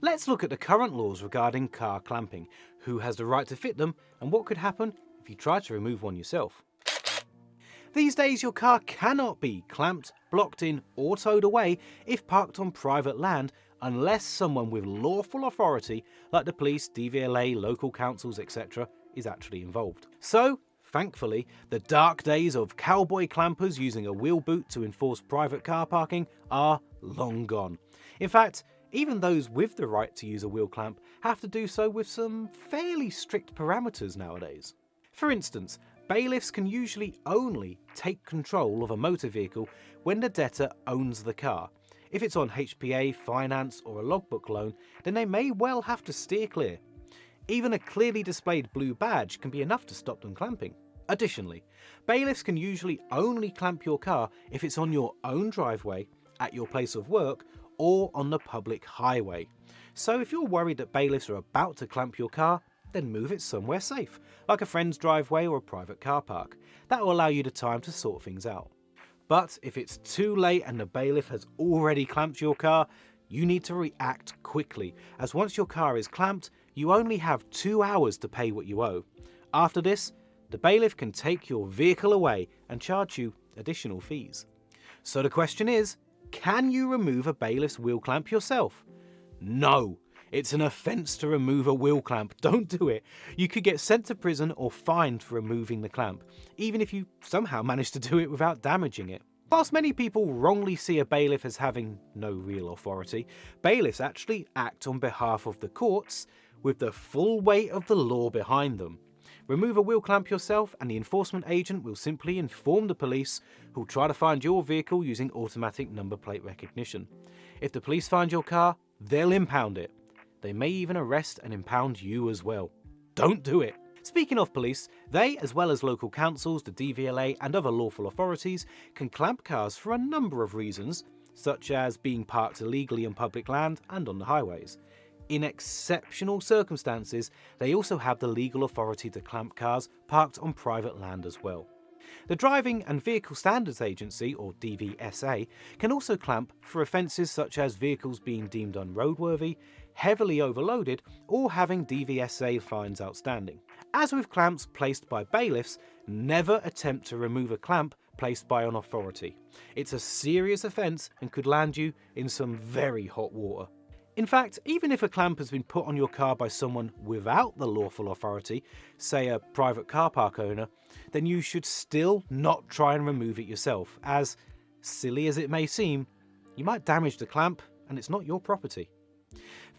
Let's look at the current laws regarding car clamping, who has the right to fit them, and what could happen if you try to remove one yourself. These days your car cannot be clamped, blocked in or towed away if parked on private land unless someone with lawful authority like the police, DVLA, local councils, etc. is actually involved. So, thankfully, the dark days of cowboy clampers using a wheel boot to enforce private car parking are long gone. In fact, even those with the right to use a wheel clamp have to do so with some fairly strict parameters nowadays. For instance, bailiffs can usually only take control of a motor vehicle when the debtor owns the car. If it's on HPA, finance or a logbook loan, then they may well have to steer clear. Even a clearly displayed blue badge can be enough to stop them clamping. Additionally, bailiffs can usually only clamp your car if it's on your own driveway, at your place of work, or on the public highway. So if you're worried that bailiffs are about to clamp your car, then move it somewhere safe, like a friend's driveway or a private car park. That will allow you the time to sort things out. But if it's too late and the bailiff has already clamped your car, you need to react quickly, as once your car is clamped, you only have 2 hours to pay what you owe. After this, the bailiff can take your vehicle away and charge you additional fees. So the question is, can you remove a bailiff's wheel clamp yourself? No! It's an offence to remove a wheel clamp. Don't do it. You could get sent to prison or fined for removing the clamp, even if you somehow manage to do it without damaging it. Whilst many people wrongly see a bailiff as having no real authority, bailiffs actually act on behalf of the courts with the full weight of the law behind them. Remove a wheel clamp yourself and the enforcement agent will simply inform the police, who'll try to find your vehicle using automatic number plate recognition. If the police find your car, they'll impound it. They may even arrest and impound you as well. Don't do it. Speaking of police, they, as well as local councils, the DVLA and other lawful authorities, can clamp cars for a number of reasons, such as being parked illegally on public land and on the highways. In exceptional circumstances, they also have the legal authority to clamp cars parked on private land as well. The Driving and Vehicle Standards Agency, or DVSA, can also clamp for offences such as vehicles being deemed unroadworthy, heavily overloaded, or having DVSA fines outstanding. As with clamps placed by bailiffs, never attempt to remove a clamp placed by an authority. It's a serious offence and could land you in some very hot water. In fact, even if a clamp has been put on your car by someone without the lawful authority, say a private car park owner, then you should still not try and remove it yourself, as, silly as it may seem, you might damage the clamp and it's not your property.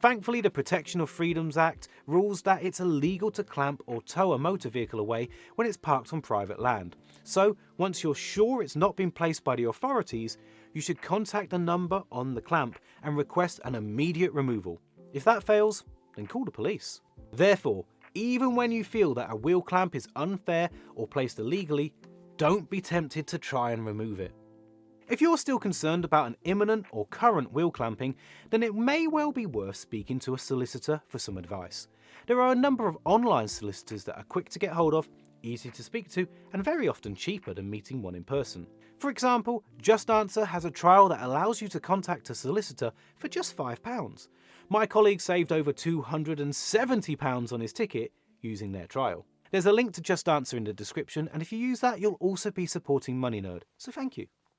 Thankfully, the Protection of Freedoms Act rules that it's illegal to clamp or tow a motor vehicle away when it's parked on private land. So, once you're sure it's not been placed by the authorities, you should contact the number on the clamp and request an immediate removal. If that fails, then call the police. Therefore, even when you feel that a wheel clamp is unfair or placed illegally, don't be tempted to try and remove it. If you're still concerned about an imminent or current wheel clamping, then it may well be worth speaking to a solicitor for some advice. There are a number of online solicitors that are quick to get hold of, easy to speak to, and very often cheaper than meeting one in person. For example, Just Answer has a trial that allows you to contact a solicitor for just £5. My colleague saved over £270 on his ticket using their trial. There's a link to Just Answer in the description, and if you use that, you'll also be supporting MoneyNerd, so thank you.